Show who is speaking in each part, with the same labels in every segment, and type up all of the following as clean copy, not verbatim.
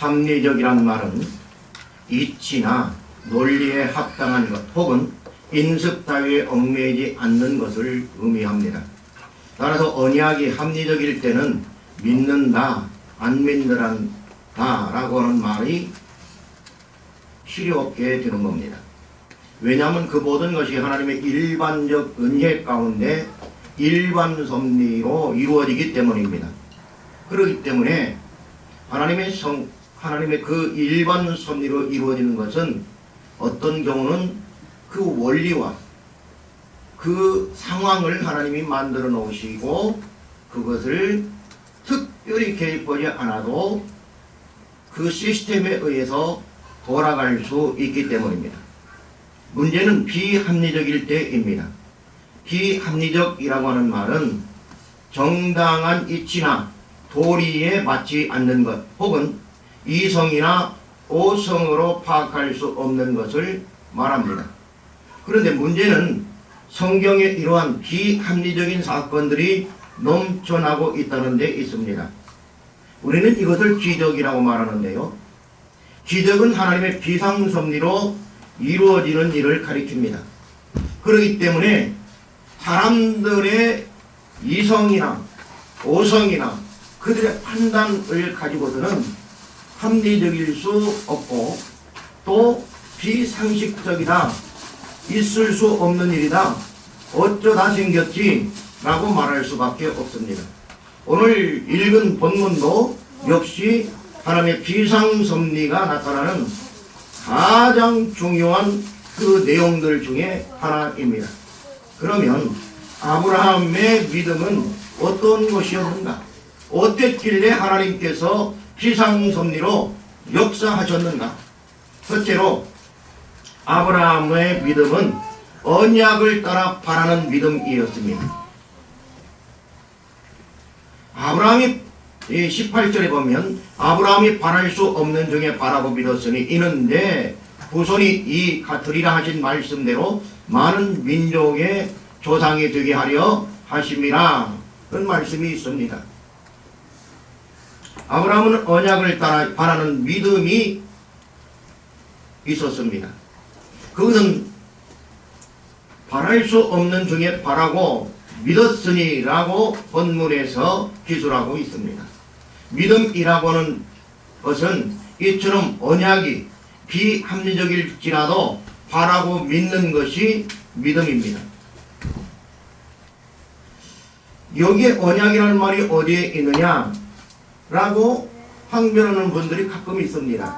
Speaker 1: 합리적이란 말은 이치나 논리에 합당한 것 혹은 인습 따위에 얽매이지 않는 것을 의미합니다. 따라서 언약이 합리적일 때는 믿는다, 안 믿는다 라고 하는 말이 필요 없게 되는 겁니다. 왜냐하면 그 모든 것이 하나님의 일반적 은혜 가운데 일반 섭리로 이루어지기 때문입니다. 그렇기 때문에 하나님의 그 일반 섭리로 이루어지는 것은 어떤 경우는 그 원리와 그 상황을 하나님이 만들어 놓으시고 그것을 특별히 개입하지 않아도 그 시스템에 의해서 돌아갈 수 있기 때문입니다. 문제는 비합리적일 때입니다. 비합리적이라고 하는 말은 정당한 이치나 도리에 맞지 않는 것 혹은 이성이나 오성으로 파악할 수 없는 것을 말합니다. 그런데 문제는 성경에 이러한 비합리적인 사건들이 넘쳐나고 있다는 데 있습니다. 우리는 이것을 기적이라고 말하는데요. 기적은 하나님의 비상섭리로 이루어지는 일을 가리킵니다. 그렇기 때문에 사람들의 이성이나 오성이나 그들의 판단을 가지고서는 합리적일 수 없고 또 비상식적이다, 있을 수 없는 일이다, 어쩌다 생겼지 라고 말할 수밖에 없습니다. 오늘 읽은 본문도 역시 하나님의 비상섭리가 나타나는 가장 중요한 그 내용들 중에 하나입니다. 그러면 아브라함의 믿음은 어떤 것이었는가? 어땠길래 하나님께서 비상섭리로 역사하셨는가? 첫째로 아브라함의 믿음은 언약을 따라 바라는 믿음이었습니다. 아브라함이 18절에 보면 아브라함이 바랄 수 없는 중에 바라고 믿었으니 이는 내 후손이 이 같으리라 하신 말씀대로 많은 민족의 조상이 되게 하려 하심이라 그런 말씀이 있습니다. 아브라함은 언약을 따라 바라는 믿음이 있었습니다. 그것은 바랄 수 없는 중에 바라고 믿었으니 라고 본문에서 기술하고 있습니다. 믿음이라고 하는 것은 이처럼 언약이 비합리적일지라도 바라고 믿는 것이 믿음입니다. 여기에 언약이라는 말이 어디에 있느냐 라고 항변하는 분들이 가끔 있습니다.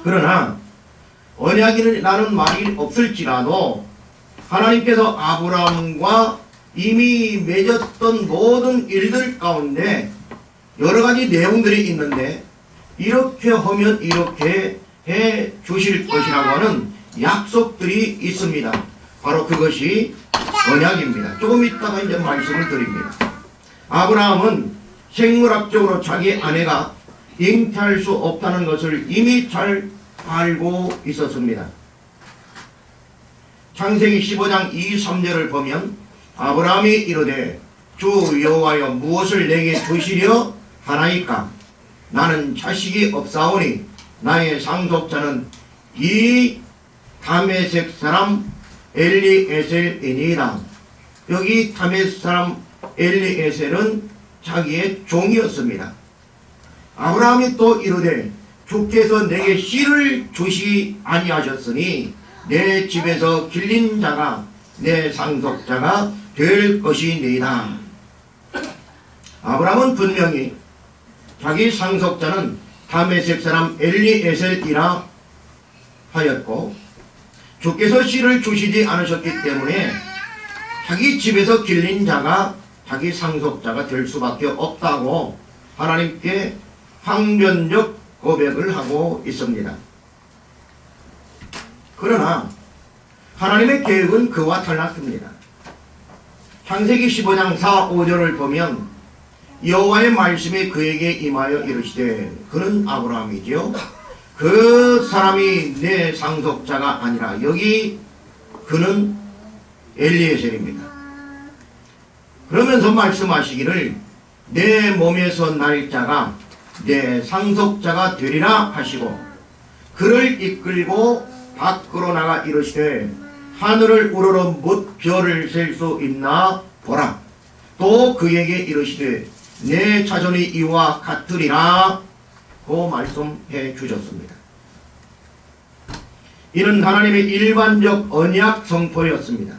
Speaker 1: 그러나 언약이라는 말이 없을지라도 하나님께서 아브라함과 이미 맺었던 모든 일들 가운데 여러 가지 내용들이 있는데 이렇게 하면 이렇게 해 주실 것이라고 하는 약속들이 있습니다. 바로 그것이 언약입니다. 조금 있다가 이제 말씀을 드립니다. 아브라함은 생물학적으로 자기 아내가 잉태할 수 없다는 것을 이미 잘 알고 있었습니다. 창세기 15장 2, 3절을 보면 아브라함이 이르되 주 여호와여 무엇을 내게 주시려 하나이까? 나는 자식이 없사오니 나의 상속자는 이 다메섹 사람 엘리에셀이니이다. 여기 다메섹 사람 엘리에셀은 자기의 종이었습니다. 아브라함이 또 이르되 주께서 내게 씨를 주시 아니하셨으니 내 집에서 길린 자가 내 상속자가 될 것이니이다. 아브라함은 분명히 자기 상속자는 다메섹 사람 엘리에셀이라 하였고 주께서 씨를 주시지 않으셨기 때문에 자기 집에서 길린 자가 자기 상속자가 될 수밖에 없다고 하나님께 항변적 고백을 하고 있습니다. 그러나 하나님의 계획은 그와 달랐습니다. 창세기 15장 4, 5절을 보면 여호와의 말씀이 그에게 임하여 이르시되 그는 아브라함이지요. 그 사람이 내 상속자가 아니라 여기 그는 엘리에셀입니다. 그러면서 말씀하시기를 내 몸에서 날 자가 내 상속자가 되리라 하시고 그를 이끌고 밖으로 나가 이르시되 하늘을 우러러 못 별을 셀 수 있나 보라. 또 그에게 이르시되 내 자손이 이와 같으리라 고 말씀해 주셨습니다. 이는 하나님의 일반적 언약 선포였습니다.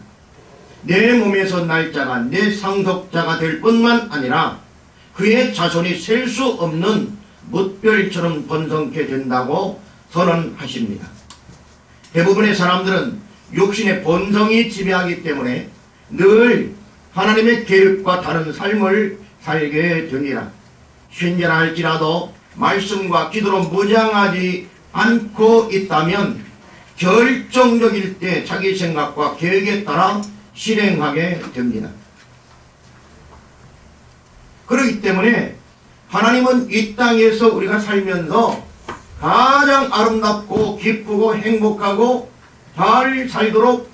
Speaker 1: 내 몸에서 날 자가 내 상속자가 될 뿐만 아니라 그의 자손이 셀 수 없는 뭇별처럼 번성케 된다고 선언하십니다. 대부분의 사람들은 육신의 본성이 지배하기 때문에 늘 하나님의 계획과 다른 삶을 살게 됩니다. 신자라 할지라도 말씀과 기도로 무장하지 않고 있다면 결정적일 때 자기 생각과 계획에 따라 실행하게 됩니다. 그렇기 때문에 하나님은 이 땅에서 우리가 살면서 가장 아름답고 기쁘고 행복하고 잘 살도록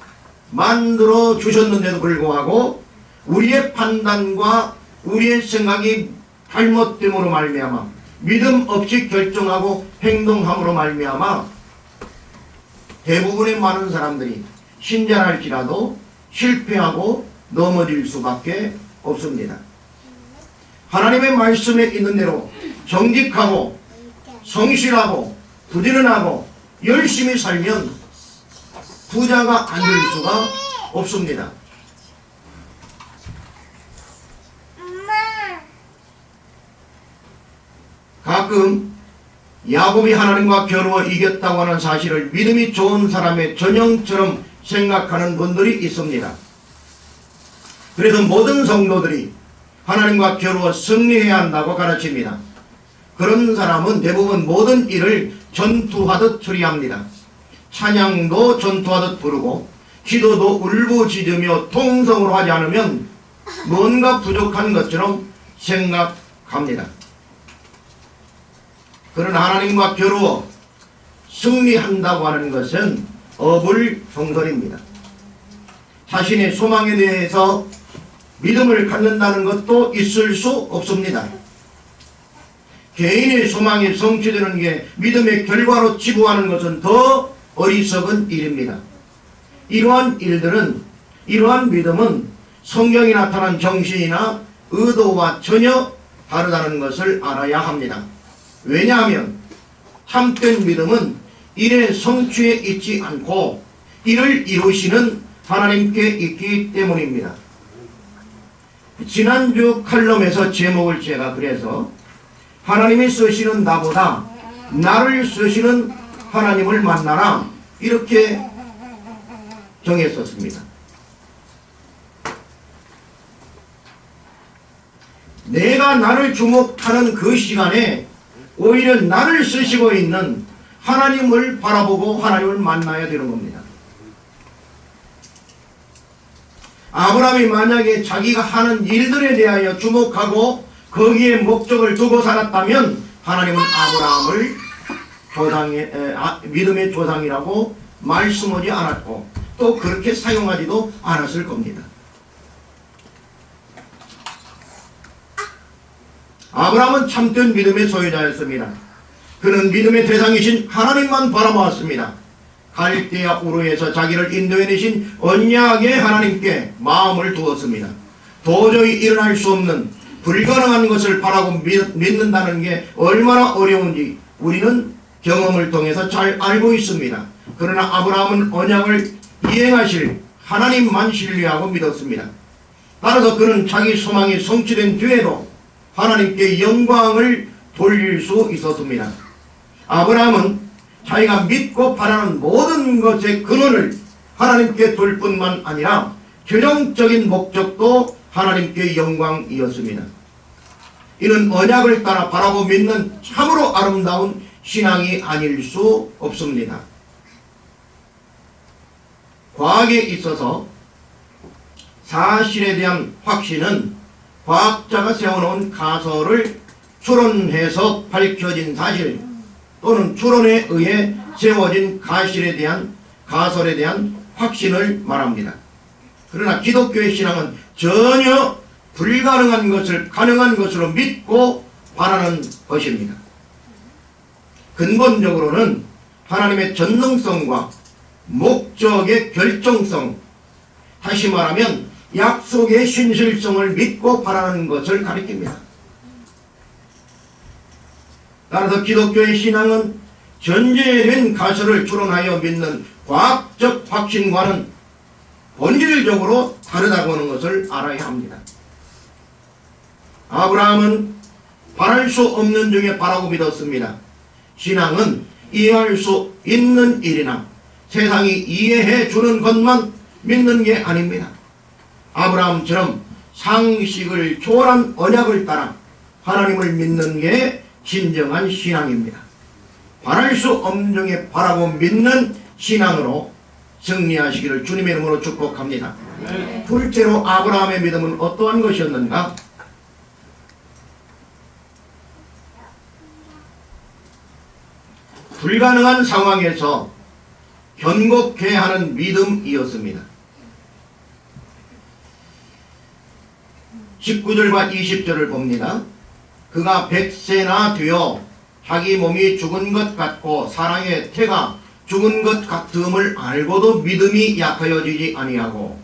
Speaker 1: 만들어 주셨는데도 불구하고 우리의 판단과 우리의 생각이 잘못됨으로 말미암아 믿음 없이 결정하고 행동함으로 말미암아 대부분의 많은 사람들이 신자랄지라도 실패하고 넘어질 수밖에 없습니다. 하나님의 말씀에 있는 대로 정직하고 성실하고 부지런하고 열심히 살면 부자가 안 될 수가 없습니다. 가끔 야곱이 하나님과 겨루어 이겼다고 하는 사실을 믿음이 좋은 사람의 전형처럼 생각하는 분들이 있습니다. 그래서 모든 성도들이 하나님과 겨루어 승리해야 한다고 가르칩니다. 그런 사람은 대부분 모든 일을 전투하듯 처리합니다. 찬양도 전투하듯 부르고 기도도 울부짖으며 통성으로 하지 않으면 뭔가 부족한 것처럼 생각합니다. 그러나 하나님과 겨루어 승리한다고 하는 것은 어불성설입니다. 자신의 소망에 대해서 믿음을 갖는다는 것도 있을 수 없습니다. 개인의 소망이 성취되는 게 믿음의 결과로 치부하는 것은 더 어리석은 일입니다. 이러한 믿음은 성경에 나타난 정신이나 의도와 전혀 다르다는 것을 알아야 합니다. 왜냐하면 참된 믿음은 일의 성취에 있지 않고 이를 이루시는 하나님께 있기 때문입니다. 지난주 칼럼에서 제목을 제가 그래서 하나님이 쓰시는 나보다 나를 쓰시는 하나님을 만나라 이렇게 정했었습니다. 내가 나를 주목하는 그 시간에 오히려 나를 쓰시고 있는 하나님을 바라보고 하나님을 만나야 되는 겁니다. 아브라함이 만약에 자기가 하는 일들에 대하여 주목하고 거기에 목적을 두고 살았다면 하나님은 아브라함을 믿음의 조상이라고 말씀하지 않았고 또 그렇게 사용하지도 않았을 겁니다. 아브라함은 참된 믿음의 소유자였습니다. 그는 믿음의 대상이신 하나님만 바라보았습니다. 갈대아 우르에서 자기를 인도해내신 언약의 하나님께 마음을 두었습니다. 도저히 일어날 수 없는 불가능한 것을 바라고 믿는다는 게 얼마나 어려운지 우리는 경험을 통해서 잘 알고 있습니다. 그러나 아브라함은 언약을 이행하실 하나님만 신뢰하고 믿었습니다. 따라서 그는 자기 소망이 성취된 뒤에도 하나님께 영광을 돌릴 수 있었습니다. 아브라함은 자기가 믿고 바라는 모든 것의 근원을 하나님께 둘 뿐만 아니라 최종적인 목적도 하나님께 영광이었습니다. 이는 언약을 따라 바라고 믿는 참으로 아름다운 신앙이 아닐 수 없습니다. 과학에 있어서 사실에 대한 확신은 과학자가 세워놓은 가설을 추론해서 밝혀진 사실 또는 추론에 의해 세워진 가설에 대한 확신을 말합니다. 그러나 기독교의 신앙은 전혀 불가능한 것을 가능한 것으로 믿고 바라는 것입니다. 근본적으로는 하나님의 전능성과 목적의 결정성, 다시 말하면 약속의 신실성을 믿고 바라는 것을 가리킵니다. 따라서 기독교의 신앙은 전제된 가설을 추론하여 믿는 과학적 확신과는 본질적으로 다르다고 하는 것을 알아야 합니다. 아브라함은 바랄 수 없는 중에 바라고 믿었습니다. 신앙은 이해할 수 있는 일이나 세상이 이해해 주는 것만 믿는 게 아닙니다. 아브라함처럼 상식을 초월한 언약을 따라 하나님을 믿는 게 진정한 신앙입니다. 바랄 수 없는 중에 바라고 믿는 신앙으로 승리하시기를 주님의 이름으로 축복합니다. 네. 둘째로 아브라함의 믿음은 어떠한 것이었는가? 불가능한 상황에서 견고케 하는 믿음이었습니다. 19절과 20절을 봅니다. 그가 100세나 되어 자기 몸이 죽은 것 같고 사랑의 태가 죽은 것 같음을 알고도 믿음이 약하여지지 아니하고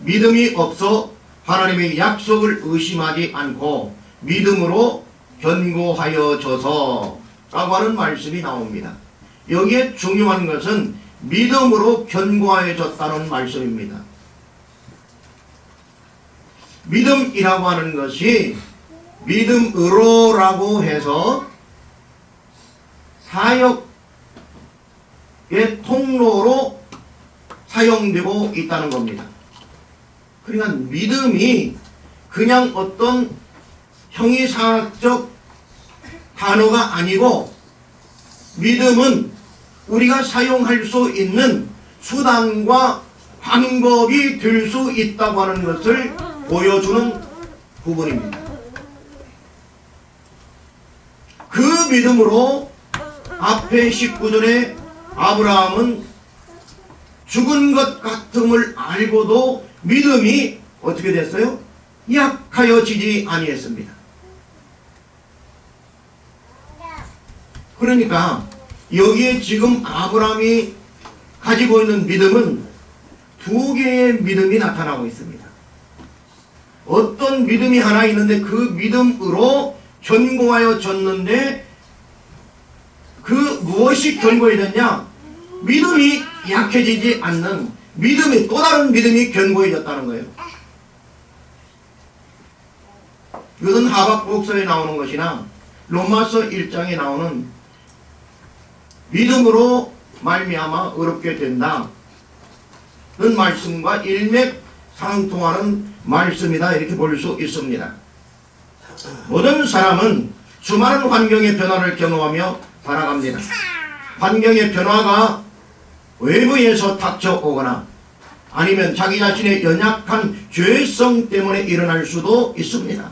Speaker 1: 믿음이 없어 하나님의 약속을 의심하지 않고 믿음으로 견고하여져서 라고 하는 말씀이 나옵니다. 여기에 중요한 것은 믿음으로 견고하여졌다는 말씀입니다. 믿음이라고 하는 것이 믿음으로라고 해서 사역의 통로로 사용되고 있다는 겁니다. 그러니까 믿음이 그냥 어떤 형이상학적 단어가 아니고 믿음은 우리가 사용할 수 있는 수단과 방법이 될 수 있다고 하는 것을 보여주는 부분입니다. 그 믿음으로 앞에 19절에 아브라함은 죽은 것 같음을 알고도 믿음이 어떻게 됐어요? 약하여지지 아니했습니다. 그러니까 여기에 지금 아브라함이 가지고 있는 믿음은 두 개의 믿음이 나타나고 있습니다. 어떤 믿음이 하나 있는데 그 믿음으로 견고하여졌는데 그 무엇이 견고해졌냐? 믿음이 약해지지 않는 믿음이 또 다른 믿음이 견고해졌다는 거예요. 이것은 하박국서에 나오는 것이나 로마서 1장에 나오는 믿음으로 말미암아 의롭게 된다 는 말씀과 일맥상통하는 말씀이다 이렇게 볼 수 있습니다. 모든 사람은 수많은 환경의 변화를 경험하며 살아갑니다. 환경의 변화가 외부에서 닥쳐오거나 아니면 자기 자신의 연약한 죄성 때문에 일어날 수도 있습니다.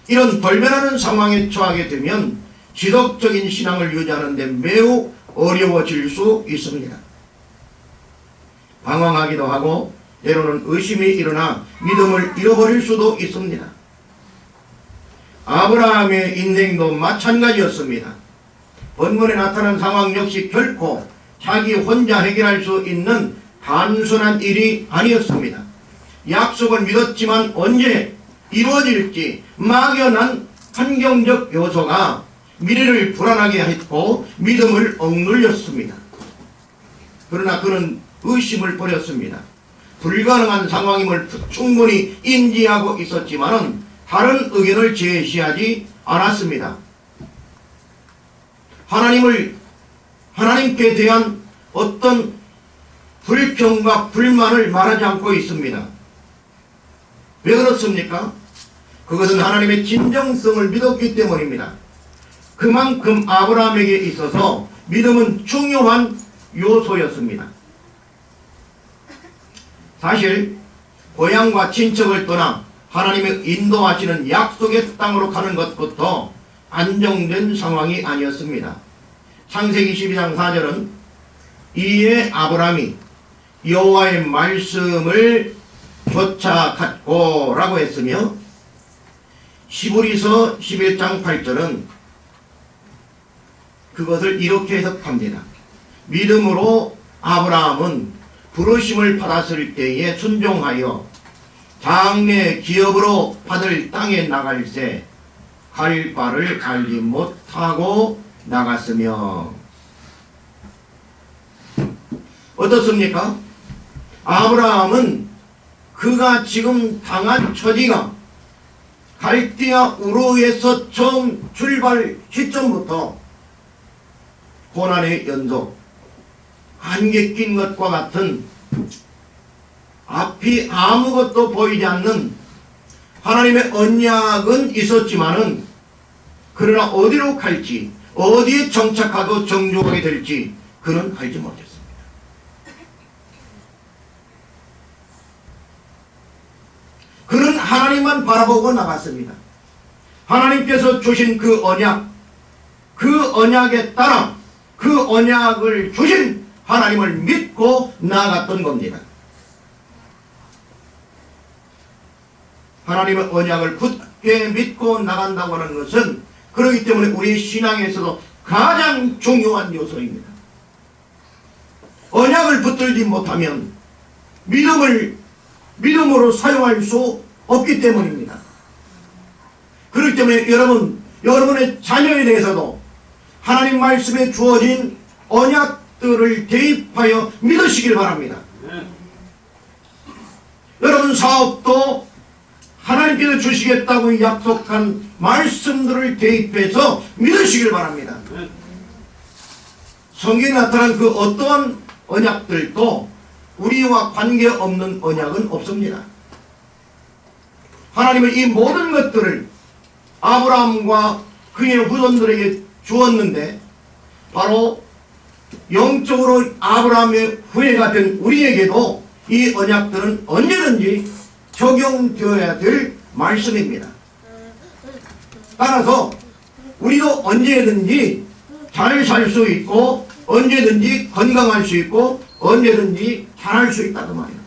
Speaker 1: 이런 돌변하는 상황에 처하게 되면 지속적인 신앙을 유지하는 데 매우 어려워질 수 있습니다. 방황하기도 하고 때로는 의심이 일어나 믿음을 잃어버릴 수도 있습니다. 아브라함의 인생도 마찬가지였습니다. 본문에 나타난 상황 역시 결코 자기 혼자 해결할 수 있는 단순한 일이 아니었습니다. 약속을 믿었지만 언제 이루어질지 막연한 환경적 요소가 미래를 불안하게 했고 믿음을 억눌렸습니다. 그러나 그는 의심을 버렸습니다. 불가능한 상황임을 충분히 인지하고 있었지만은 다른 의견을 제시하지 않았습니다. 하나님께 대한 어떤 불평과 불만을 말하지 않고 있습니다. 왜 그렇습니까? 그것은 하나님의 진정성을 믿었기 때문입니다. 그만큼 아브라함에게 있어서 믿음은 중요한 요소였습니다. 사실 고향과 친척을 떠나 하나님의 인도하시는 약속의 땅으로 가는 것부터 안정된 상황이 아니었습니다. 창세기 12장 4절은 이에 아브라함이 여호와의 말씀을 쫓아갔고 라고 했으며 시브리서 11장 8절은 그것을 이렇게 해석합니다. 믿음으로 아브라함은 부르심을 받았을 때에 순종하여 장래 기업으로 받을 땅에 나갈새 갈 바를 알지 못하고 나갔으며. 어떻습니까? 아브라함은 그가 지금 당한 처지가 갈대아 우르에서 처음 출발 시점부터 고난의 연속, 안개 낀 것과 같은 앞이 아무것도 보이지 않는 하나님의 언약은 있었지만은 그러나 어디로 갈지, 어디에 정착하고 정족하게 될지 그는 알지 못했습니다. 그는 하나님만 바라보고 나갔습니다. 하나님께서 주신 그 언약에 따라 그 언약을 주신 하나님을 믿고 나아갔던 겁니다. 하나님의 언약을 굳게 믿고 나간다고 하는 것은 그렇기 때문에 우리 신앙에서도 가장 중요한 요소입니다. 언약을 붙들지 못하면 믿음으로 사용할 수 없기 때문입니다. 그렇기 때문에 여러분의 자녀에 대해서도 하나님 말씀에 주어진 언약들을 대입하여 믿으시길 바랍니다. 여러분 사업도 하나님께서 주시겠다고 약속한 말씀들을 대입해서 믿으시길 바랍니다. 성경에 나타난 그 어떠한 언약들도 우리와 관계없는 언약은 없습니다. 아브라함은 이 모든 것들을 아브라함과 그의 후손들에게 주었는데 바로 영적으로 아브라함의 후예가 된 우리에게도 이 언약들은 언제든지 적용되어야 될 말씀입니다. 따라서 우리도 언제든지 잘 살 수 있고 언제든지 건강할 수 있고 언제든지 잘할 수 있다고 말이에요.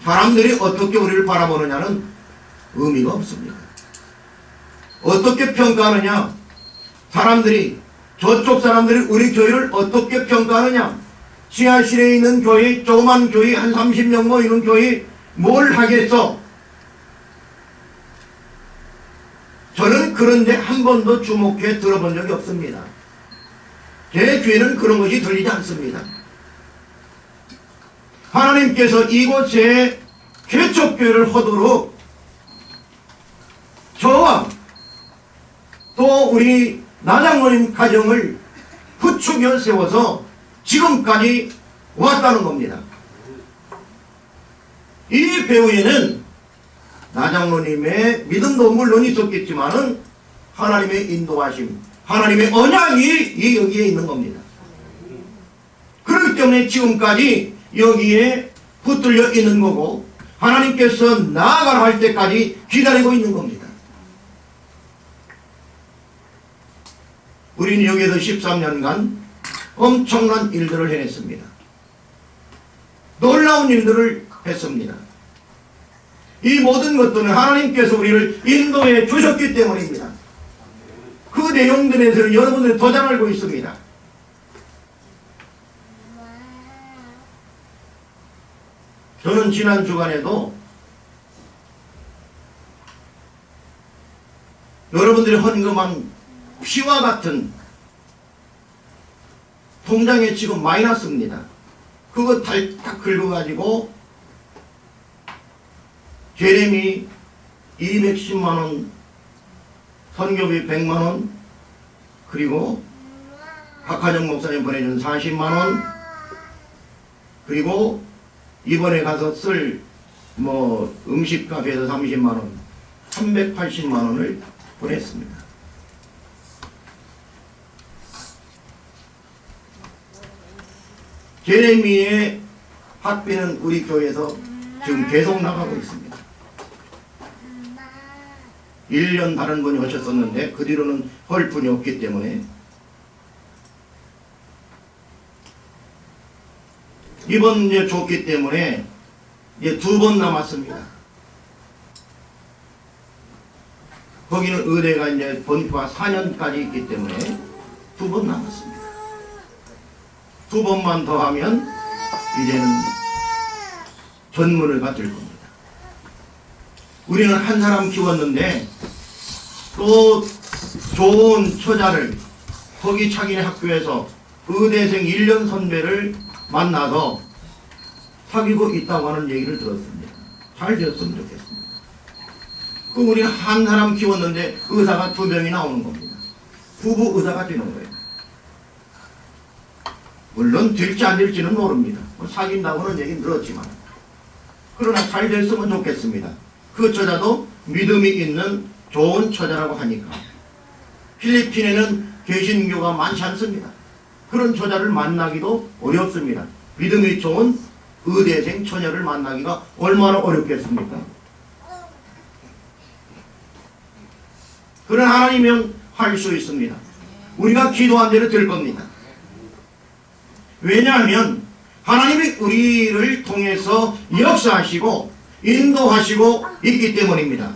Speaker 1: 사람들이 어떻게 우리를 바라보느냐는 의미가 없습니다. 어떻게 평가하느냐? 저쪽 사람들이 우리 교회를 어떻게 평가하느냐? 지하실에 있는 교회, 조그만 교회, 한 30명 모이는 교회 뭘 하겠어? 저는 그런데 한 번도 주목해 들어본 적이 없습니다. 제 귀에는 그런 것이 들리지 않습니다. 하나님께서 이곳에 개척교회를 하도록 저와 또 우리 나장로님 가정을 부추겨 세워서 지금까지 왔다는 겁니다. 이 배후에는 나장로님의 믿음도 물론 있었겠지만은 하나님의 인도하심, 하나님의 언약이 여기에 있는 겁니다. 그렇기 때문에 지금까지 여기에 붙들려 있는 거고 하나님께서 나아가라 할 때까지 기다리고 있는 겁니다. 우리는 여기에서 13년간 엄청난 일들을 해냈습니다. 놀라운 일들을 했습니다. 이 모든 것들은 하나님께서 우리를 인도해 주셨기 때문입니다. 그 내용들에 대해서는 여러분들이 더 잘 알고 있습니다. 저는 지난 주간에도 여러분들이 헌금한 피와 같은 통장에 지금 마이너스입니다. 그거 딱 긁어가지고 제레미 210만원, 선교비 100만원, 그리고 박하정 목사님 보내준 40만원, 그리고 이번에 가서 쓸 음식값에서 30만원, 380만원을 보냈습니다. 제레미의 학비는 우리 교회에서 지금 계속 나가고 있습니다. 1년 다른 분이 오셨었는데 그 뒤로는 헐 분이 없기 때문에 이번 이제 줬기 때문에 이제 2번 남았습니다. 거기는 의대가 이제 본과 4년까지 있기 때문에 2번 남았습니다. 2번만 더 하면 이제는 전문을 받을 겁니다. 우리는 한 사람 키웠는데 또 좋은 처자를 거기 자기네 학교에서 의대생 1년 선배를 만나서 사귀고 있다고 하는 얘기를 들었습니다. 잘 되었으면 좋겠습니다. 그 우리는 한 사람 키웠는데 의사가 2명이 나오는 겁니다. 부부 의사가 되는 거예요. 물론 될지 안 될지는 모릅니다. 사귄다고는 얘기 들었지만 그러나 잘 됐으면 좋겠습니다. 그 처자도 믿음이 있는 좋은 처자라고 하니까. 필리핀에는 개신교가 많지 않습니다. 그런 처자를 만나기도 어렵습니다. 믿음이 좋은 의대생 처녀를 만나기가 얼마나 어렵겠습니까? 그런 하나님은 할 수 있습니다. 우리가 기도한 대로 될 겁니다. 왜냐하면 하나님이 우리를 통해서 역사하시고 인도하시고 있기 때문입니다.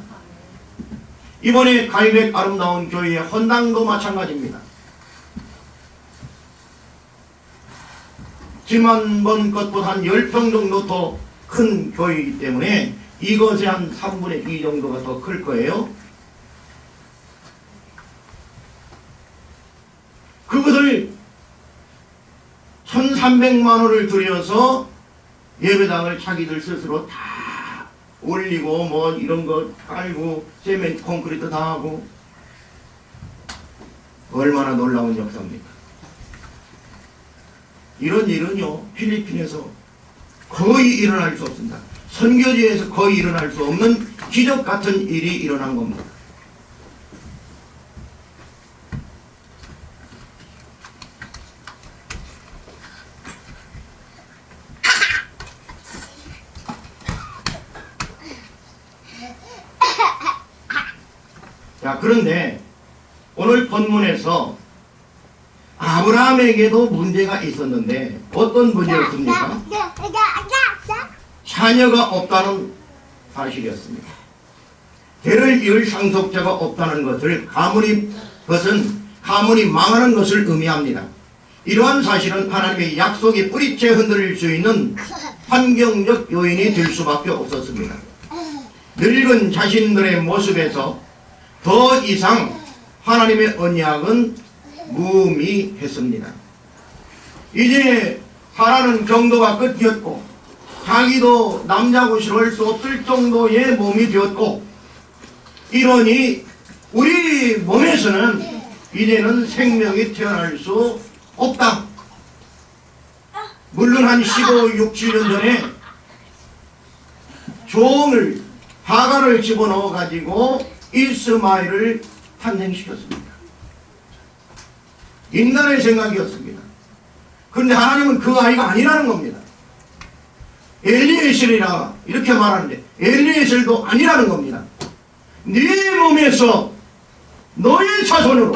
Speaker 1: 이번에 갈백 아름다운 교회의 헌당도 마찬가지입니다. 지난번 것보다 한 10평 정도 더 큰 교회이기 때문에 이것의 한 3분의 2 정도가 더 클 거예요. 그것을 1,300만 원을 들여서 예배당을 자기들 스스로 다 올리고 뭐 이런 거 깔고 세멘 콘크리트 다 하고 얼마나 놀라운 역사입니까? 이런 일은요 필리핀에서 거의 일어날 수 없습니다. 선교지에서 거의 일어날 수 없는 기적 같은 일이 일어난 겁니다. 자, 그런데 오늘 본문에서 아브라함에게도 문제가 있었는데 어떤 문제였습니까? 자녀가 없다는 사실이었습니다. 대를 이을 상속자가 없다는 것은 가문이 망하는 것을 의미합니다. 이러한 사실은 하나님의 약속이 뿌리째 흔들릴 수 있는 환경적 요인이 될 수밖에 없었습니다. 늙은 자신들의 모습에서 더 이상 하나님의 언약은 무의미했습니다. 이제 사라는 경도가 끝이었고 자기도 남자고 싫어할 수 없을 정도의 몸이 되었고 이러니 우리 몸에서는 이제는 생명이 태어날 수 없다. 물론 한 15, 6, 7년 전에 종을 하갈을 집어넣어 가지고 이스마엘을 탄생시켰습니다. 인간의 생각이었습니다. 그런데 하나님은 그 아이가 아니라는 겁니다. 엘리에셀이라 이렇게 말하는데 엘리에셀도 아니라는 겁니다. 네 몸에서 너의 자손으로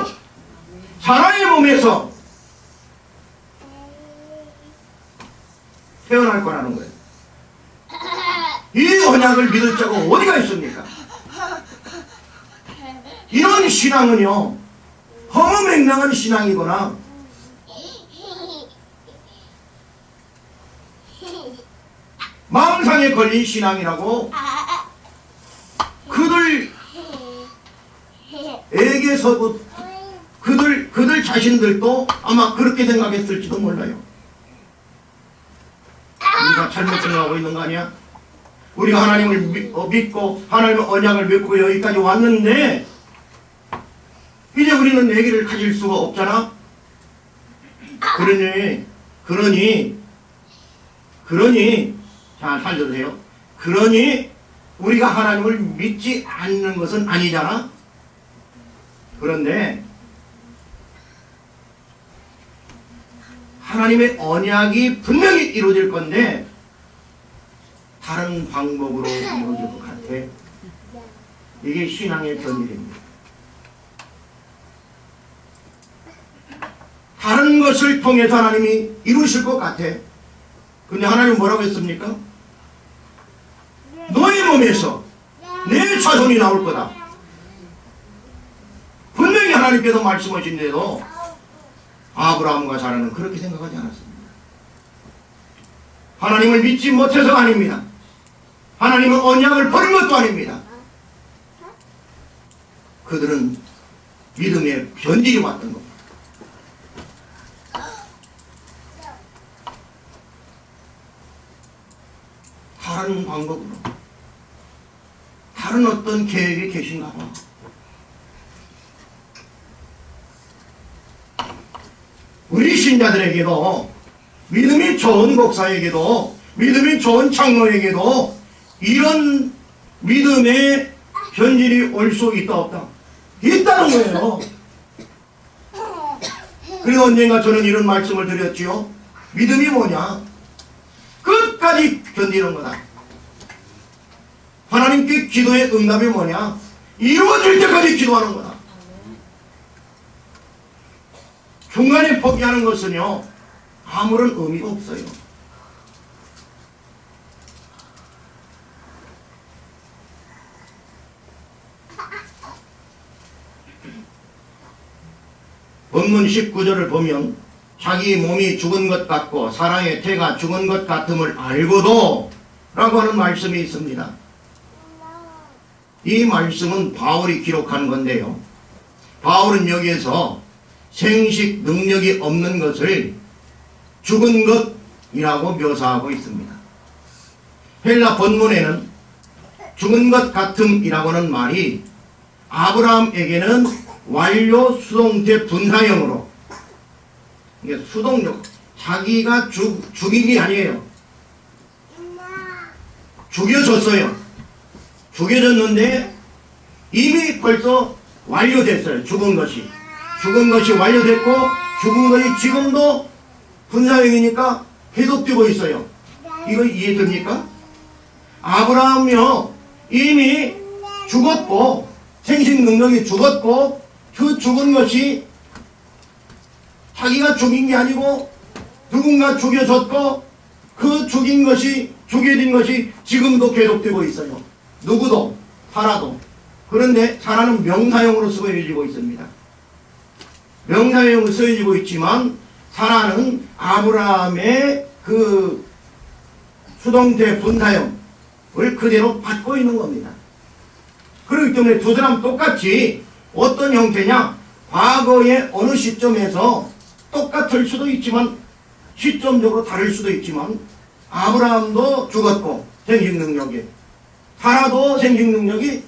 Speaker 1: 사라의 몸에서 태어날 거라는 거예요. 이 언약을 믿을 자가 어디가 있습니까? 이런 신앙은요 허무맹랑한 신앙이거나 망상에 걸린 신앙이라고 그들에게서 그들 자신들도 아마 그렇게 생각했을지도 몰라요. 우리가 잘못 생각하고 있는 거 아니야? 우리가 하나님을 믿고 하나님의 언약을 믿고 여기까지 왔는데 이제 우리는 아기를 가질 수가 없잖아. 그러니 잘 살려주세요. 그러니 우리가 하나님을 믿지 않는 것은 아니잖아. 그런데 하나님의 언약이 분명히 이루어질 건데 다른 방법으로 이루어질 것 같아. 이게 신앙의 견일입니다. 다른 것을 통해서 하나님이 이루실 것 같아. 근데 하나님은 뭐라고 했습니까? 몸에서 내 자손이 나올 거다. 분명히 하나님께서 말씀하신데도 아브라함과 사라는 그렇게 생각하지 않았습니다. 하나님을 믿지 못해서가 아닙니다. 하나님은 언약을 버린 것도 아닙니다. 그들은 믿음의 변질이 왔던 겁니다. 다른 방법으로, 다른 어떤 계획이 계신가 봐. 우리 신자들에게도, 믿음이 좋은 목사에게도, 믿음이 좋은 장로에게도 이런 믿음의 변질이 올 수 있다 없다? 있다는 거예요. 그래서 언젠가 저는 이런 말씀을 드렸지요. 믿음이 뭐냐? 끝까지 견디는 거다. 하나님께 기도의 응답이 뭐냐? 이루어질 때까지 기도하는 거다. 중간에 포기하는 것은요, 아무런 의미가 없어요. 본문 19절을 보면 자기 몸이 죽은 것 같고 사라의 태가 죽은 것 같음을 알고도 라고 하는 말씀이 있습니다. 이 말씀은 바울이 기록한 건데요. 바울은 여기에서 생식 능력이 없는 것을 죽은 것이라고 묘사하고 있습니다. 헬라 본문에는 죽은 것 같음이라고는 말이 아브라함에게는 완료 수동태 분사형으로, 이게 수동력, 자기가 죽인 게 아니에요. 죽여졌어요. 죽여졌는데 이미 벌써 완료됐어요. 죽은 것이 완료됐고, 죽은 것이 지금도 분사형이니까 계속되고 있어요. 이거 이해됩니까? 아브라함이요, 이미 죽었고, 생식 능력이 죽었고, 그 죽은 것이 자기가 죽인 게 아니고 누군가 죽여졌고, 그 죽인 것이, 죽여진 것이 지금도 계속되고 있어요. 누구도, 사라도. 그런데 사라는 명사형으로 쓰여지고 있습니다. 명사형으로 쓰여지고 있지만 사라는 아브라함의 그 수동태 분사형을 그대로 받고 있는 겁니다. 그렇기 때문에 두 사람 똑같이 어떤 형태냐, 과거의 어느 시점에서 똑같을 수도 있지만 시점적으로 다를 수도 있지만, 아브라함도 죽었고 생식 능력이, 사라도 생식 능력이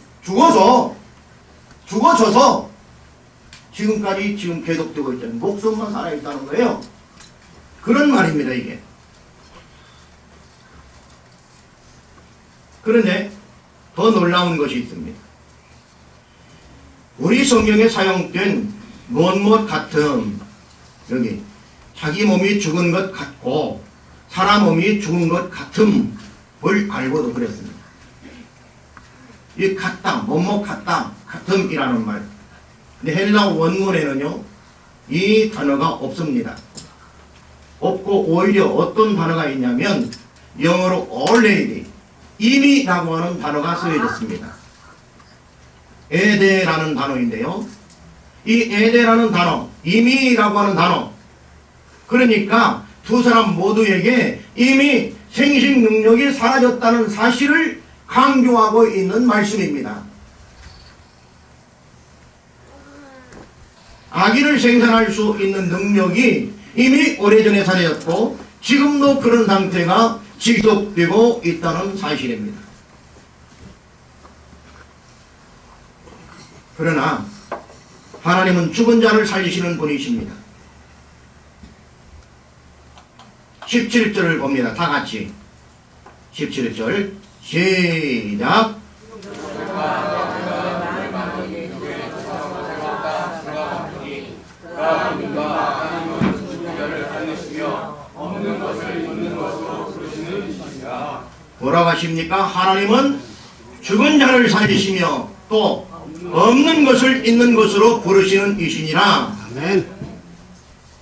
Speaker 1: 죽어져서 지금까지 지금 계속되고 있다는, 목숨만 살아있다는 거예요. 그런 말입니다, 이게. 그런데 더 놀라운 것이 있습니다. 우리 성경에 사용된 무엇 같음, 여기 자기 몸이 죽은 것 같고 사라 몸이 죽은 것 같음을 알고도 그랬습니다. 이 같다, 뭐뭐 같다, 같음이라는 말. 근데 헬라 원문에는요, 이 단어가 없습니다. 없고 오히려 어떤 단어가 있냐면 영어로 already, 이미라고 하는 단어가 쓰여졌습니다. 에데라는 단어인데요. 이 에데라는 단어, 이미라고 하는 단어, 그러니까 두 사람 모두에게 이미 생식 능력이 사라졌다는 사실을 강조하고 있는 말씀입니다. 아기를 생산할 수 있는 능력이 이미 오래전에 사라졌고 지금도 그런 상태가 지속되고 있다는 사실입니다. 그러나 하나님은 죽은 자를 살리시는 분이십니다. 17절을 봅니다. 다 같이 17절 시작. 뭐라고 하십니까? 하나님은 죽은 자를 살리시며 또 없는 것을 있는 것으로 부르시는 이시니라. 아멘.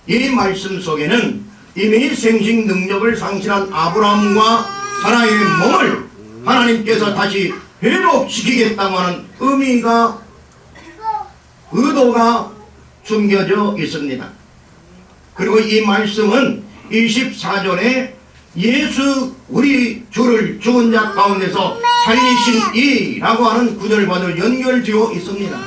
Speaker 1: 이 말씀 속에는 이미 생식 능력을 상실한 아브라함과 사라의 몸을 하나님께서 다시 회복시키겠다고 하는 의도가 숨겨져 있습니다. 그리고 이 말씀은 24절에 예수 우리 주를 죽은 자 가운데서 살리신 이라고 하는 구절과도 연결되어 있습니다.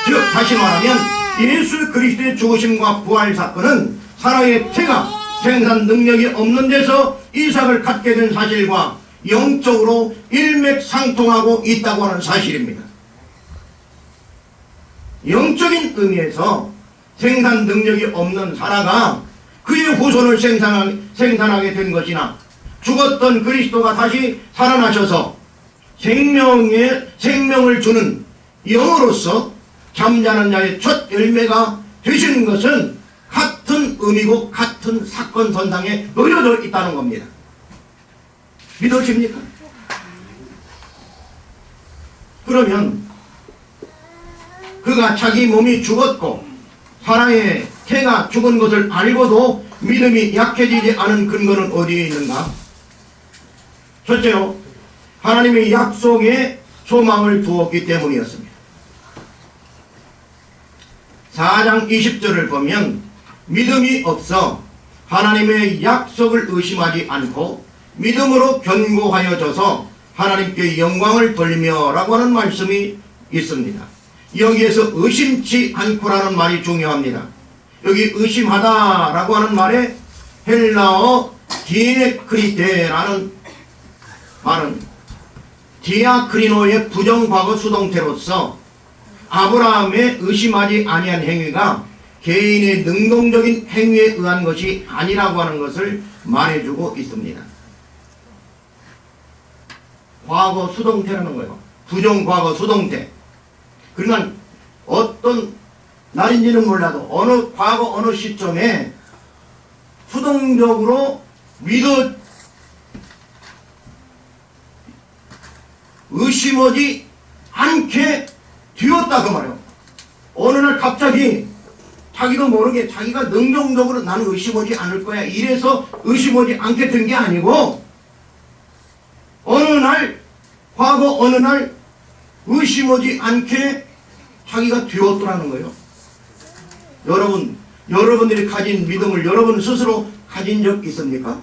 Speaker 1: 즉 다시 말하면 예수 그리스도의 죽으심과 부활 사건은 사라의 태가 생산 능력이 없는 데서 이삭을 갖게 된 사실과 영적으로 일맥상통하고 있다고 하는 사실입니다. 영적인 의미에서 생산 능력이 없는 사라가 그의 후손을 생산하게 된 것이나 죽었던 그리스도가 다시 살아나셔서 생명을 주는 영으로서 잠자는 자의 첫 열매가 되시는 것은 같은 의미고 같은 사건 선상에 놓여져 있다는 겁니다. 믿어집니까? 그러면 그가 자기 몸이 죽었고 사라의 태가 죽은 것을 알고도 믿음이 약해지지 않은 근거는 어디에 있는가? 첫째로 하나님의 약속에 소망을 두었기 때문이었습니다. 4장 20절을 보면 믿음이 없어 하나님의 약속을 의심하지 않고 믿음으로 견고하여져서 하나님께 영광을 돌리며 라고 하는 말씀이 있습니다. 여기에서 의심치 않고라는 말이 중요합니다. 여기 의심하다 라고 하는 말에 헬라어 디에크리테라는 말은 디아크리노의 부정과거 수동태로서 아브라함의 의심하지 아니한 행위가 개인의 능동적인 행위에 의한 것이 아니라고 하는 것을 말해주고 있습니다. 과거 수동태라는 거예요. 부정과거 수동태. 그러니까 어떤 날인지는 몰라도 과거 어느 시점에 수동적으로 의심하지 않게 되었다 그 말이에요. 어느 날 갑자기 자기도 모르게 자기가 능동적으로 나는 의심하지 않을 거야 이래서 의심하지 않게 된 게 아니고 과거 어느 날 의심하지 않게 자기가 되었더라는 거예요. 여러분들이 가진 믿음을 여러분 스스로 가진 적 있습니까?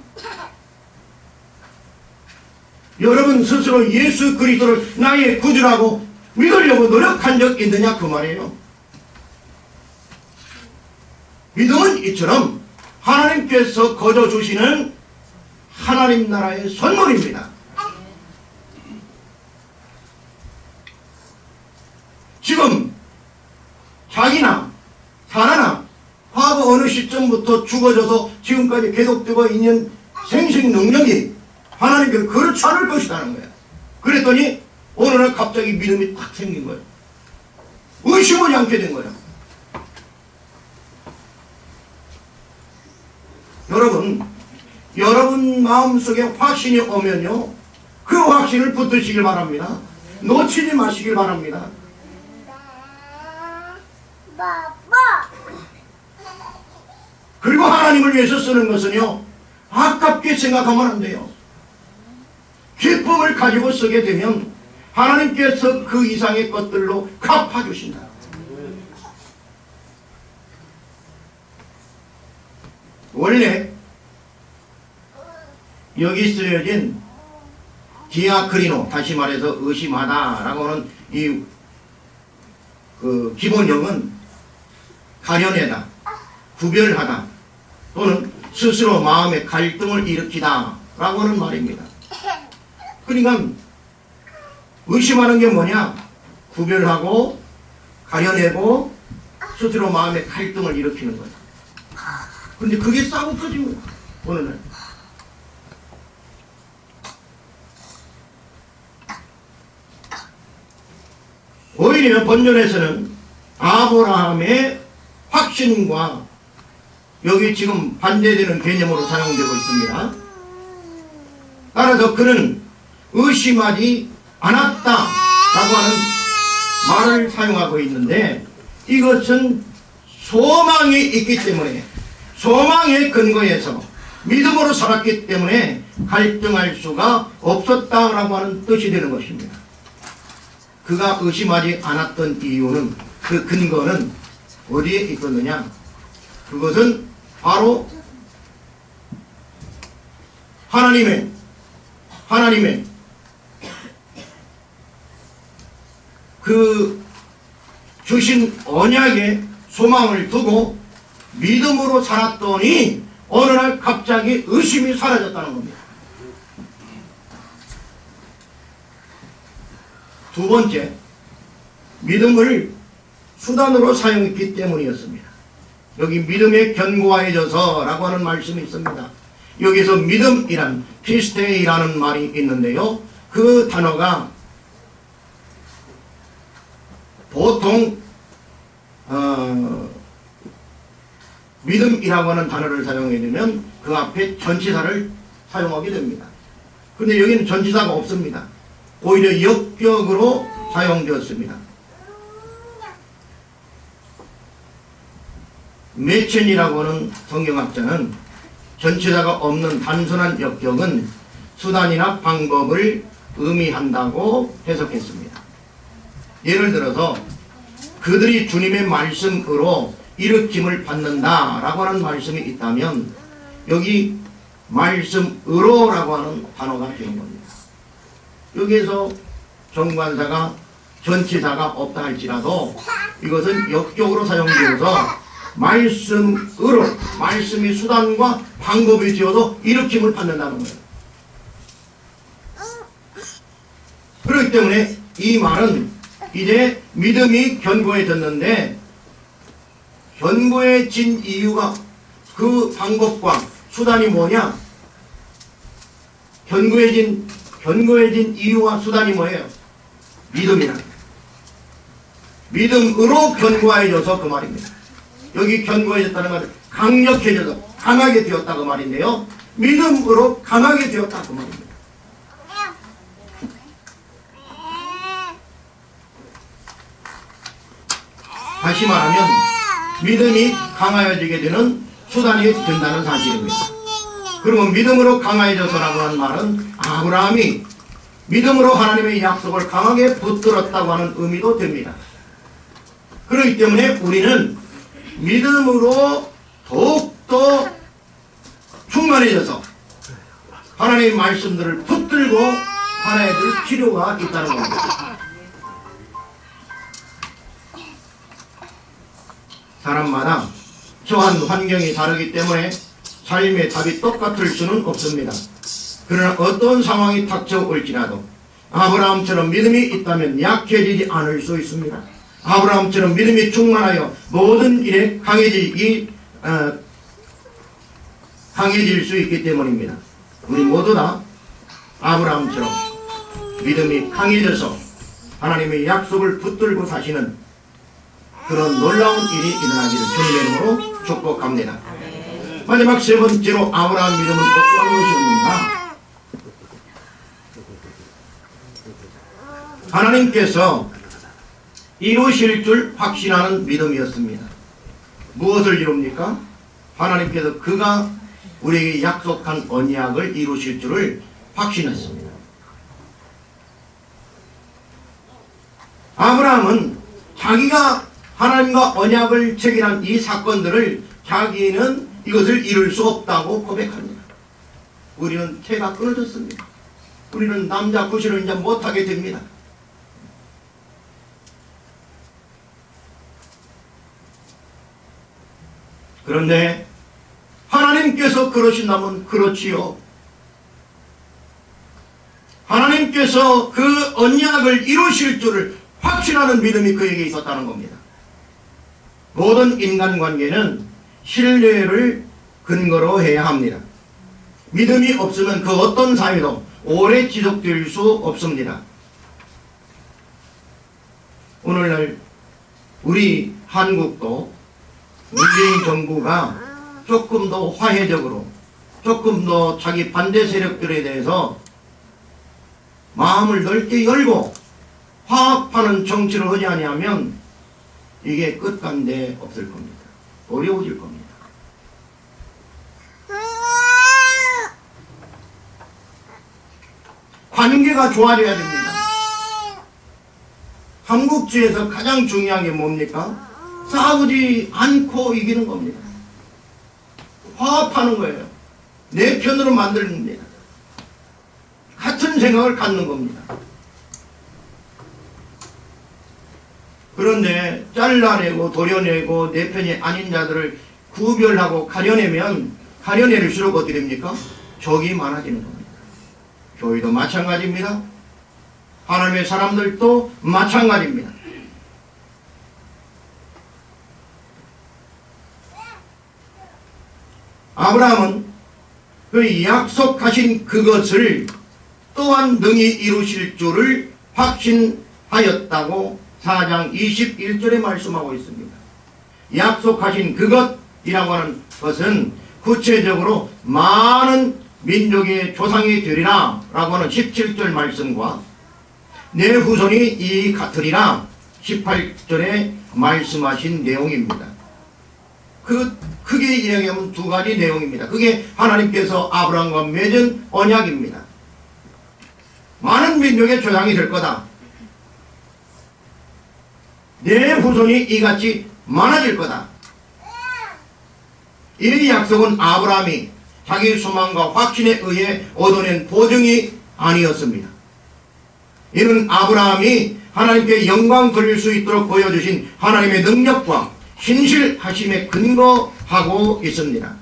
Speaker 1: 여러분 스스로 예수 그리스도를 나의 구주라고 믿으려고 노력한 적 있느냐 그 말이에요. 믿음은 이처럼 하나님께서 거저 주시는 하나님 나라의 선물입니다. 지금 자기나 사라나 과거 어느 시점부터 죽어져서 지금까지 계속되고 있는 생식 능력이 하나님께서 그렇지 않을 것이라는 거예요. 그랬더니 어느 날 갑자기 믿음이 딱 생긴 거예요. 의심하지 않게 된 거예요. 여러분 마음속에 확신이 오면요 그 확신을 붙드시길 바랍니다. 놓치지 마시길 바랍니다. 그리고 하나님을 위해서 쓰는 것은요 아깝게 생각하면 안 돼요. 기쁨을 가지고 쓰게 되면 하나님께서 그 이상의 것들로 갚아주신다. 원래 여기 쓰여진 디아크리노, 다시 말해서 의심하다 라고 하는 이 기본형은 가려내다, 구별하다 또는 스스로 마음의 갈등을 일으키다 라고 하는 말입니다. 그러니까 의심하는 게 뭐냐? 구별하고 가려내고 스스로 마음의 갈등을 일으키는 거예요. 근데 그게 싹 없어진 거예요. 어느 날. 오히려 본전에서는 아브라함의 확신과 여기 지금 반대되는 개념으로 사용되고 있습니다. 따라서 그는 의심하지 않았다라고 하는 말을 사용하고 있는데 이것은 소망이 있기 때문에 소망의 근거에서 믿음으로 살았기 때문에 갈등할 수가 없었다라고 하는 뜻이 되는 것입니다. 그가 의심하지 않았던 이유는, 그 근거는 어디에 있었느냐? 그것은 바로 하나님의 그 주신 언약에 소망을 두고 믿음으로 살았더니 어느 날 갑자기 의심이 사라졌다는 겁니다. 두 번째, 믿음을 수단으로 사용했기 때문이었습니다. 여기 믿음에 견고해져서 라고 하는 말씀이 있습니다. 여기서 믿음이란 피스테이라는 말이 있는데요, 그 단어가 보통 믿음이라고 하는 단어를 사용해 두면 그 앞에 전치사를 사용하게 됩니다. 그런데 여기는 전치사가 없습니다. 오히려 역격으로 사용되었습니다. 매첸이라고 하는 성경학자는 전치사가 없는 단순한 역격은 수단이나 방법을 의미한다고 해석했습니다. 예를 들어서 그들이 주님의 말씀으로 일으킴을 받는다라고 하는 말씀이 있다면 여기 말씀으로 라고 하는 단어가 되는 겁니다. 여기에서 정관사가 전치사가 없다 할지라도 이것은 역격으로 사용되어서 말씀으로, 말씀이 수단과 방법이 되어서 일으킴을 받는다는 거예요. 그렇기 때문에 이 말은 이제 믿음이 견고해졌는데, 견고해진 이유가, 그 방법과 수단이 뭐냐? 견고해진 이유와 수단이 뭐예요? 믿음이라. 믿음으로 견고해져서 그 말입니다. 여기 견고해졌다는 말은 강력해져서 강하게 되었다 그 말인데요, 믿음으로 강하게 되었다 그 말입니다. 다시 말하면 믿음이 강하여지게 되는 수단이 된다는 사실입니다. 그러면 믿음으로 강하여져서라고 하는 말은 아브라함이 믿음으로 하나님의 약속을 강하게 붙들었다고 하는 의미도 됩니다. 그렇기 때문에 우리는 믿음으로 더욱더 충만해져서 하나님의 말씀들을 붙들고 살아야 될 필요가 있다는 겁니다. 사람마다 처한 환경이 다르기 때문에 삶의 답이 똑같을 수는 없습니다. 그러나 어떤 상황이 닥쳐올지라도 아브라함처럼 믿음이 있다면 약해지지 않을 수 있습니다. 아브라함처럼 믿음이 충만하여 모든 일에 강해질 수 있기 때문입니다. 우리 모두 다 아브라함처럼 믿음이 강해져서 하나님의 약속을 붙들고 사시는 그런 놀라운 일이 일어나기를 주님의 이름으로 축복합니다. 마지막 세 번째로 아브라함 믿음은 어떠한 것이었는가? 하나님께서 이루실 줄 확신하는 믿음이었습니다. 무엇을 이룹니까? 하나님께서 그가 우리에게 약속한 언약을 이루실 줄을 확신했습니다. 아브라함은 자기가 하나님과 언약을 체결한 이 사건들을 자기는 이것을 이룰 수 없다고 고백합니다. 우리는 태가 끊어졌습니다. 우리는 남자 구실을 이제 못하게 됩니다. 그런데 하나님께서 그러신다면 그렇지요. 하나님께서 그 언약을 이루실 줄을 확신하는 믿음이 그에게 있었다는 겁니다. 모든 인간관계는 신뢰를 근거로 해야 합니다. 믿음이 없으면 그 어떤 사회도 오래 지속될 수 없습니다. 오늘날 우리 한국도 문재인 정부가 조금 더 화해적으로, 조금 더 자기 반대 세력들에 대해서 마음을 넓게 열고 화합하는 정치를 하지 아니하면 이게 끝간데 없을 겁니다. 어려워질 겁니다. 관계가 좋아져야 됩니다. 삼국지에서 가장 중요한 게 뭡니까? 싸우지 않고 이기는 겁니다. 화합하는 거예요. 내 편으로 만드는 겁니다. 같은 생각을 갖는 겁니다. 그런데 잘라내고 도려내고 내 편이 아닌 자들을 구별하고 가려내릴수록 어떻게 됩니까? 적이 많아지는 겁니다. 교회도 마찬가지입니다. 하나님의 사람들도 마찬가지입니다. 아브라함은 그 약속하신 그것을 또한 능히 이루실 줄을 확신하였다고 4장 21절에 말씀하고 있습니다. 약속하신 그것이라고 하는 것은 구체적으로 많은 민족의 조상이 되리라 라고 하는 17절 말씀과 내 후손이 이 같으리라 18절에 말씀하신 내용입니다. 크게 이야기하면 두 가지 내용입니다. 그게 하나님께서 아브라함과 맺은 언약입니다. 많은 민족의 조상이 될 거다. 내 후손이 이같이 많아질 거다. 이 약속은 아브라함이 자기 소망과 확신에 의해 얻어낸 보증이 아니었습니다. 이는 아브라함이 하나님께 영광 돌릴 수 있도록 보여주신 하나님의 능력과 신실하심에 근거하고 있습니다.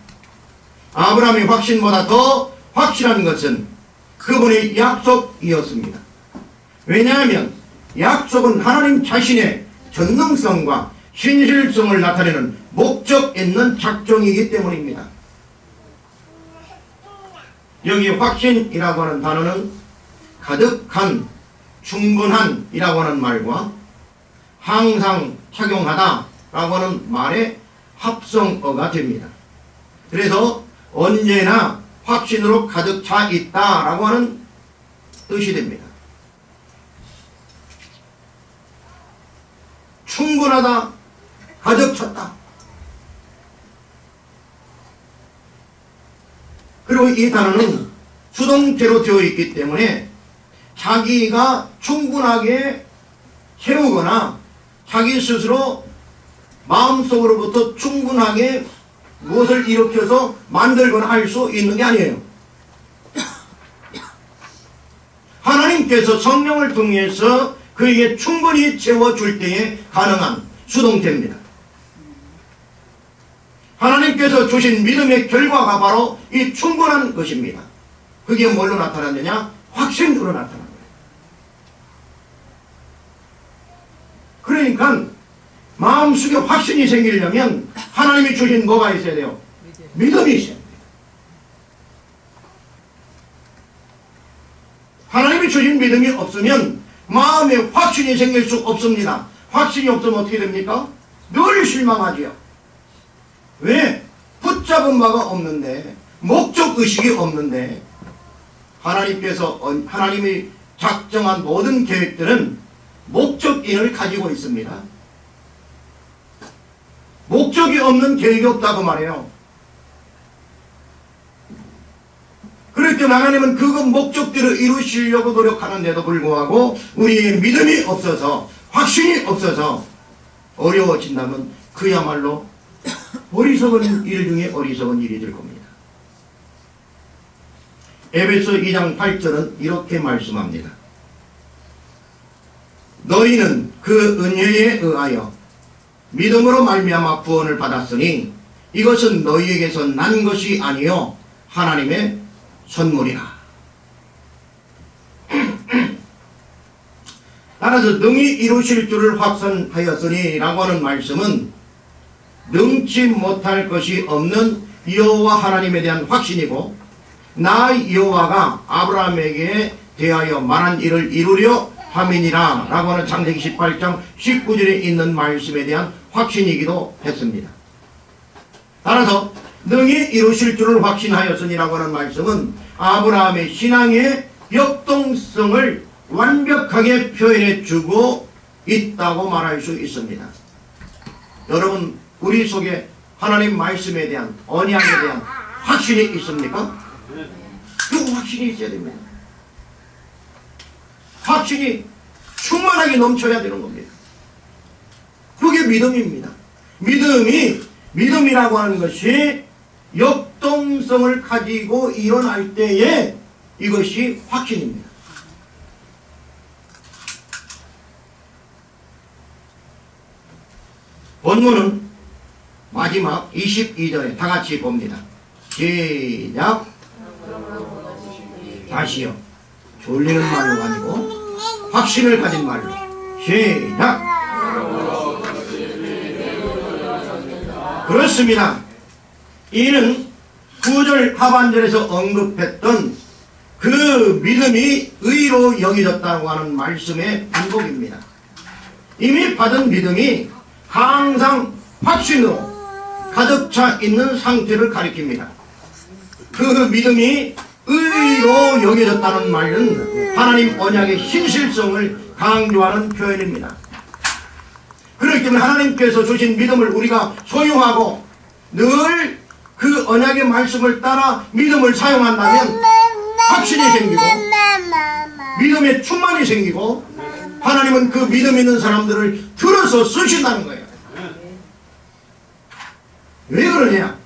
Speaker 1: 아브라함의 확신보다 더 확실한 것은 그분의 약속이었습니다. 왜냐하면 약속은 하나님 자신의 전능성과 신실성을 나타내는 목적 있는 작정이기 때문입니다. 여기 확신이라고 하는 단어는 가득한, 충분한 이라고 하는 말과 항상 착용하다 라고 하는 말의 합성어가 됩니다. 그래서 언제나 확신으로 가득 차 있다 라고 하는 뜻이 됩니다. 충분하다, 가득 찼다. 그리고 이 단어는 수동태로 되어 있기 때문에 자기가 충분하게 채우거나 자기 스스로 마음속으로부터 충분하게 무엇을 일으켜서 만들거나 할 수 있는 게 아니에요. 하나님께서 성령을 통해서 그에게 충분히 채워줄 때에 가능한 수동태입니다. 하나님께서 주신 믿음의 결과가 바로 이 충분한 것입니다. 그게 뭘로 나타났느냐? 확신으로 나타난 거예요. 그러니까 마음속에 확신이 생기려면 하나님이 주신 뭐가 있어야 돼요? 믿음이 있어야 돼요. 하나님이 주신 믿음이 없으면 마음에 확신이 생길 수 없습니다. 확신이 없으면 어떻게 됩니까? 늘 실망하지요. 왜? 붙잡은 바가 없는데, 목적의식이 없는데, 하나님이 작정한 모든 계획들은 목적인을 가지고 있습니다. 목적이 없는 계획이 없다고 말해요. 그럴 때 하나님은 그 목적들을 이루시려고 노력하는데도 불구하고 우리의 믿음이 없어서, 확신이 없어서 어려워진다면 그야말로 어리석은 일 중에 어리석은 일이 될 겁니다. 에베소 2장 8절은 이렇게 말씀합니다. 너희는 그 은혜에 의하여 믿음으로 말미암아 구원을 받았으니 이것은 너희에게서 난 것이 아니요 하나님의 선물이라. 따라서 능히 이루실 줄을 확선하였으니 라고 하는 말씀은 능치 못할 것이 없는 여호와 하나님에 대한 확신이고, 나 여호와가 아브라함에게 대하여 말한 일을 이루려 함이니라 라고 하는 창세기 18장 19절에 있는 말씀에 대한 확신이기도 했습니다. 따라서 능히 이루실 줄을 확신하였으니 라고 하는 말씀은 아브라함의 신앙의 역동성을 완벽하게 표현해 주고 있다고 말할 수 있습니다. 여러분, 우리 속에 하나님 말씀에 대한, 언약에 대한 확신이 있습니까? 그 확신이 있어야 됩니다. 확신이 충만하게 넘쳐야 되는 겁니다. 그게 믿음입니다. 믿음이라고 하는 것이 역동성을 가지고 일어날 때에 이것이 확신입니다. 본문은 마지막 22절에 다 같이 봅니다. 시작. 다시요. 졸리는 말로 아니고 확신을 가진 말로. 시작. 그렇습니다. 이는 9절 하반절에서 언급했던 그 믿음이 의로 여겨졌다고 하는 말씀의 반복입니다. 이미 받은 믿음이 항상 확신으로 가득 차 있는 상태를 가리킵니다. 그 믿음이 의로 여겨졌다는 말은 하나님 언약의 신실성을 강조하는 표현입니다. 그렇기 때문에 하나님께서 주신 믿음을 우리가 소유하고 늘 그 언약의 말씀을 따라 믿음을 사용한다면 확신이 생기고 믿음의 충만이 생기고 하나님은 그 믿음 있는 사람들을 들어서 쓰신다는 거예요. 왜 그러냐?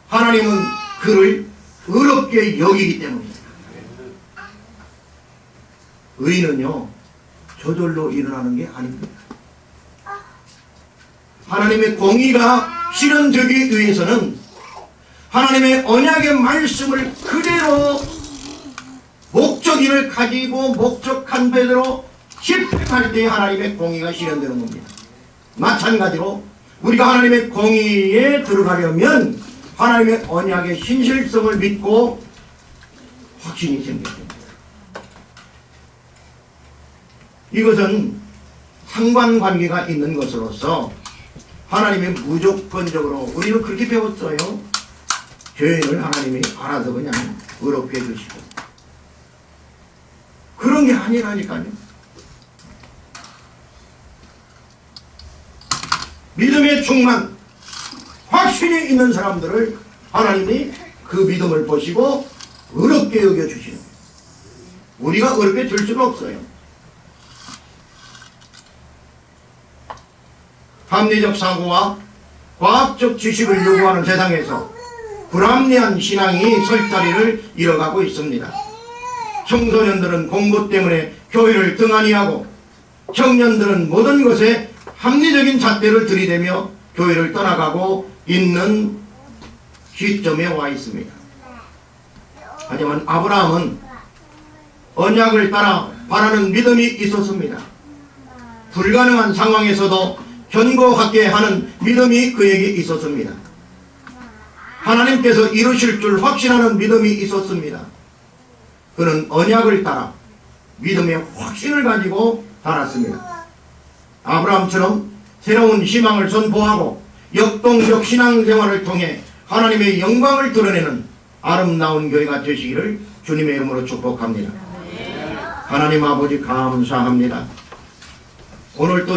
Speaker 1: 하나님은 그를 의롭게 여기기 때문입니다. 의는요 저절로 일어나는 게 아닙니다. 하나님의 공의가 실현되기 위해서는 하나님의 언약의 말씀을 그대로 목적인을 가지고 목적한 대로 집행할 때 하나님의 공의가 실현되는 겁니다. 마찬가지로 우리가 하나님의 공의에 들어가려면 하나님의 언약의 신실성을 믿고 확신이 생겨야 됩니다. 이것은 상관관계가 있는 것으로서 하나님의 무조건적으로 우리는 그렇게 배웠어요. 죄인을 하나님이 알아서 그냥 의롭게 해주시고 그런 게 아니라니까요. 믿음의 충만 확신이 있는 사람들을 하나님이 그 믿음을 보시고 의롭게 여겨주시는 거예요. 우리가 의롭게 될 수는 없어요. 합리적 사고와 과학적 지식을 요구하는 세상에서 불합리한 신앙이 설 자리를 잃어가고 있습니다. 청소년들은 공부 때문에 교회를 등한히 하고 청년들은 모든 것에 합리적인 잣대를 들이대며 교회를 떠나가고 있는 시점에 와 있습니다. 하지만 아브라함은 언약을 따라 바라는 믿음이 있었습니다. 불가능한 상황에서도 견고하게 하는 믿음이 그에게 있었습니다. 하나님께서 이루실 줄 확신하는 믿음이 있었습니다. 그는 언약을 따라 믿음의 확신을 가지고 살았습니다. 아브라함처럼 새로운 희망을 선포하고 역동적 신앙생활을 통해 하나님의 영광을 드러내는 아름다운 교회가 되시기를 주님의 이름으로 축복합니다. 하나님 아버지 감사합니다. 오늘 또